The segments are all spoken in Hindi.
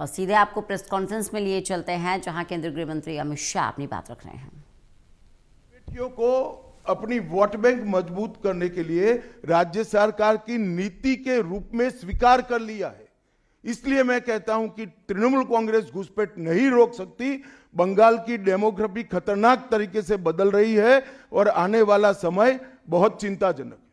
और सीधे आपको प्रेस कॉन्फ्रेंस में लिए चलते हैं जहां केंद्रीय गृह मंत्री अमित शाह अपनी बात रख रहे हैं। बेटियों को अपनी वोट बैंक मजबूत करने के लिए राज्य सरकार की नीति के रूप में स्वीकार कर लिया है। इसलिए मैं कहता हूं कि तृणमूल कांग्रेस घुसपैठ नहीं रोक सकती। बंगाल की डेमोग्राफी खतरनाक तरीके से बदल रही है और आने वाला समय बहुत चिंताजनक है।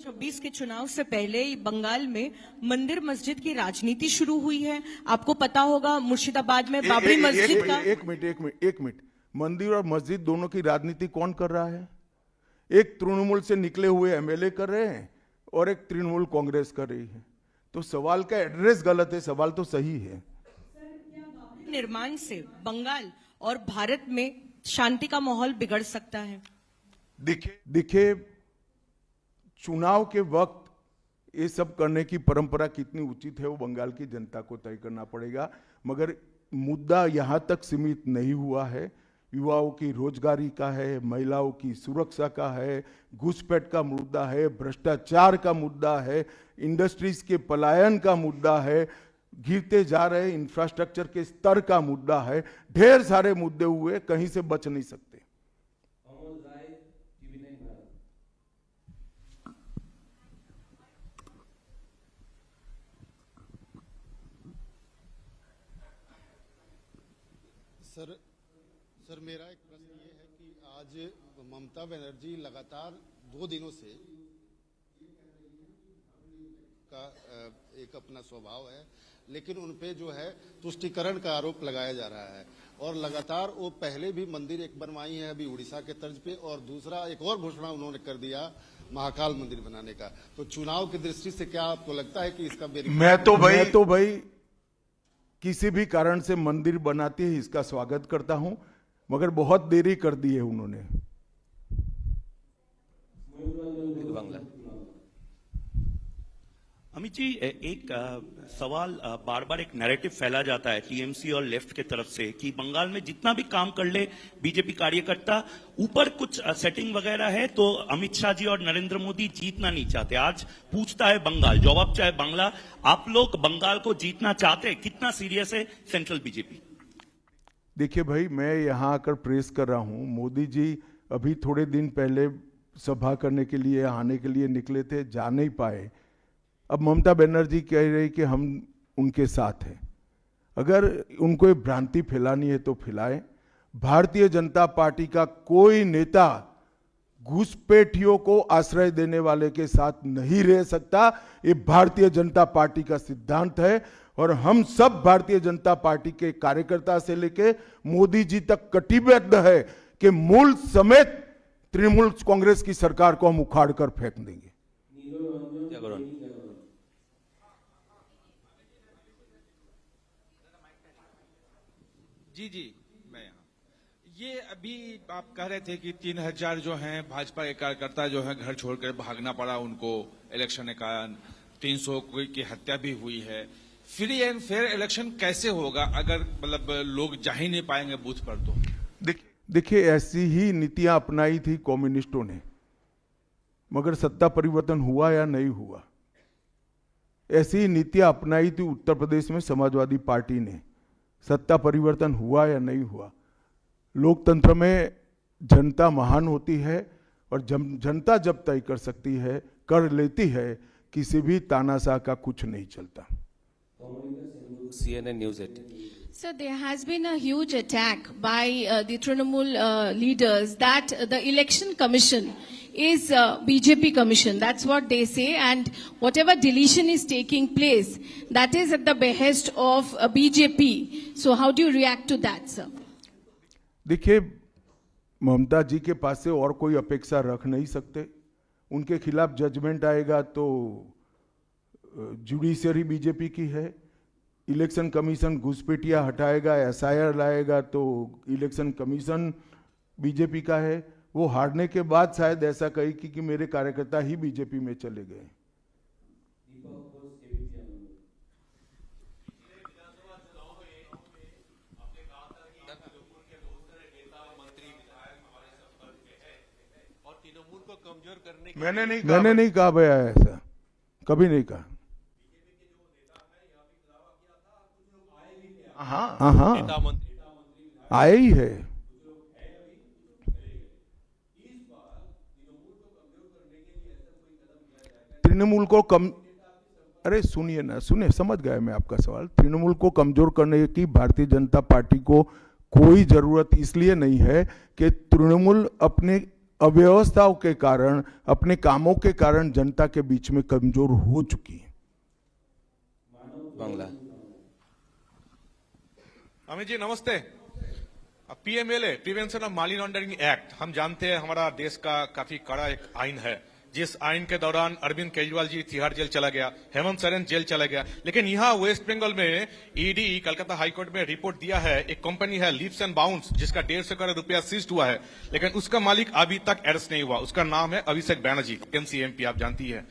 26 के चुनाव से पहले बंगाल में मंदिर मस्जिद की राजनीति शुरू हुई है। आपको पता होगा मुर्शिदाबाद में बाबरी मस्जिद का। एक मिनट। मंदिर और मस्जिद दोनों की राजनीति कौन कर रहा है? एक तृणमूल से निकले हुए एमएलए कर रहे हैं और एक तृणमूल कांग्रेस कर रही है। तो सवाल का एड्रेस गलत है, सवाल तो सही है। निर्माण से बंगाल और भारत में शांति का माहौल बिगड़ सकता है। देखिए, चुनाव के वक्त ये सब करने की परंपरा कितनी उचित है वो बंगाल की जनता को तय करना पड़ेगा। मगर मुद्दा यहां तक सीमित नहीं हुआ है। युवाओं की रोजगारी का है, महिलाओं की सुरक्षा का है, घुसपैठ का मुद्दा है, भ्रष्टाचार का मुद्दा है, इंडस्ट्रीज के पलायन का मुद्दा है, गिरते जा रहे इंफ्रास्ट्रक्चर के स्तर का मुद्दा है। ढेर सारे मुद्दे हुए, कहीं से बच नहीं सकते। सर मेरा एक प्रश्न ये है कि आज ममता बनर्जी लगातार 2 दिनों से का एक अपना स्वभाव है, लेकिन उनपे जो है तुष्टीकरण का आरोप लगाया जा रहा है और लगातार वो पहले भी मंदिर एक बनवाई है अभी उड़ीसा के तर्ज पे, और दूसरा एक और घोषणा उन्होंने कर दिया महाकाल मंदिर बनाने का। तो चुनाव की दृष्टि से क्या आपको लगता है कि इसका मैं तो भाई किसी भी कारण से मंदिर बनाती है इसका स्वागत करता हूं, मगर बहुत देरी कर दी है उन्होंने। अमित जी, एक सवाल बार बार एक नैरेटिव फैला जाता है टीएमसी और लेफ्ट के तरफ से कि बंगाल में जितना भी काम कर ले बीजेपी कार्यकर्ता, ऊपर कुछ सेटिंग वगैरह है तो अमित शाह जी और नरेंद्र मोदी जीतना नहीं चाहते। आज पूछता है बंगाल, जवाब चाहे बांग्ला, आप लोग बंगाल को जीतना चाहते हैं? कितना सीरियस है सेंट्रल बीजेपी? देखिए भाई, मैं यहां आकर प्रेस कर रहा हूं। मोदी जी अभी थोड़े दिन पहले सभा करने के लिए आने के लिए निकले थे, जा नहीं पाए। अब ममता बनर्जी कह रही कि हम उनके साथ हैं। अगर उनको भ्रांति फैलानी है तो फैलाएं। भारतीय जनता पार्टी का कोई नेता घुसपैठियों को आश्रय देने वाले के साथ नहीं रह सकता। ये भारतीय जनता पार्टी का सिद्धांत है और हम सब भारतीय जनता पार्टी के कार्यकर्ता से लेके मोदी जी तक कटिबद्ध है कि मूल समेत तृणमूल कांग्रेस की सरकार को हम उखाड़ कर फेंक देंगे। जी, मैं यहाँ ये अभी आप कह रहे थे कि 3000 जो हैं भाजपा के कार्यकर्ता जो हैं घर छोड़कर भागना पड़ा उनको इलेक्शन के कारण। 300 की हत्या भी हुई है। फ्री एंड फेयर इलेक्शन कैसे होगा अगर मतलब लोग जा ही नहीं पाएंगे बूथ पर? तो देखिए, ऐसी ही नीतियां अपनाई थी कम्युनिस्टों ने, मगर सत्ता परिवर्तन हुआ या नहीं हुआ? ऐसी ही नीतियां अपनाई थी उत्तर प्रदेश में समाजवादी पार्टी ने, सत्ता परिवर्तन हुआ या नहीं हुआ? लोकतंत्र में जनता महान होती है और जनता जब तय कर सकती है, कर लेती है, किसी भी तानाशाह का कुछ नहीं चलता। CNN News 18. So there has been a huge attack by the Trinamool leaders that the election commission is BJP commission. That's what they say, and whatever deletion is taking place, that is at the behest of BJP. So how do you react to that, sir? देखिए, ममता जी के पास से और कोई अपेक्षा रख नहीं सकते। उनके खिलाफ जजमेंट आएगा तो जुडिशरी बीजेपी की है, इलेक्शन कमीशन घुसपैठिया हटाएगा, एसआईआर लाएगा तो इलेक्शन कमीशन बीजेपी का है। वो हारने के बाद शायद ऐसा कही कि मेरे कार्यकर्ता ही बीजेपी में चले गए। मैंने नहीं कहा भैया ऐसा। कभी नहीं कहा। हाँ हाँ आए ही है। तृणमूल को कम, अरे सुनिए ना, सुनिए, समझ गया मैं आपका सवाल। तृणमूल को कमजोर करने की भारतीय जनता पार्टी को कोई जरूरत इसलिए नहीं है कि तृणमूल अपने अव्यवस्थाओं के कारण, अपने कामों के कारण जनता के बीच में कमजोर हो चुकी है। बांग्ला अमित जी नमस्ते। PMLA prevention of money laundering act हम जानते हैं हमारा देश का काफी कड़ा एक आइन है, जिस आइन के दौरान अरविंद केजरीवाल जी तिहाड़ जेल चला गया, हेमंत सोरेन जेल चला गया। लेकिन यहाँ वेस्ट बंगाल में ईडी कलकत्ता हाईकोर्ट में रिपोर्ट दिया है, एक कंपनी है लीप्स एंड बाउंड्स जिसका 150 करोड़ रुपया सीज्ड हुआ है, लेकिन उसका मालिक अभी तक अरेस्ट नहीं हुआ। उसका नाम है अभिषेक बैनर्जी, एमसीएमपी आप जानती है।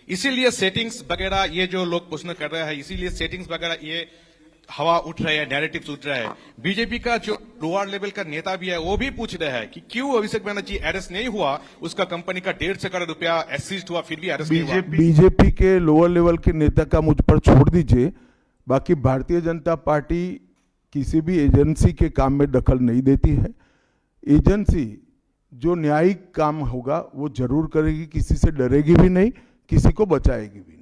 इसीलिए सेटिंग्स वगैरह ये जो लोग प्रश्न कर रहे हैं, इसीलिए सेटिंग्स वगैरह ये हवा उठ रहे हैं, नैरेटिव्स उठ रहे हैं। बीजेपी का जो लोअर लेवल का नेता भी है वो भी पूछ रहे हैं कि क्यों अभिषेक बैनर्जी अरेस्ट नहीं हुआ, उसका कंपनी का 150 करोड़ रुपया सीज्ड हुआ फिर भी अरेस्ट नहीं हुआ। बीजेपी के लोअर लेवल के नेता का मुझ पर छोड़ दीजिए, बाकी भारतीय जनता पार्टी किसी भी एजेंसी के काम में दखल नहीं देती है। एजेंसी जो न्यायिक काम होगा वो जरूर करेगी, किसी से डरेगी भी नहीं, किसी को बचाएगी भी नहीं।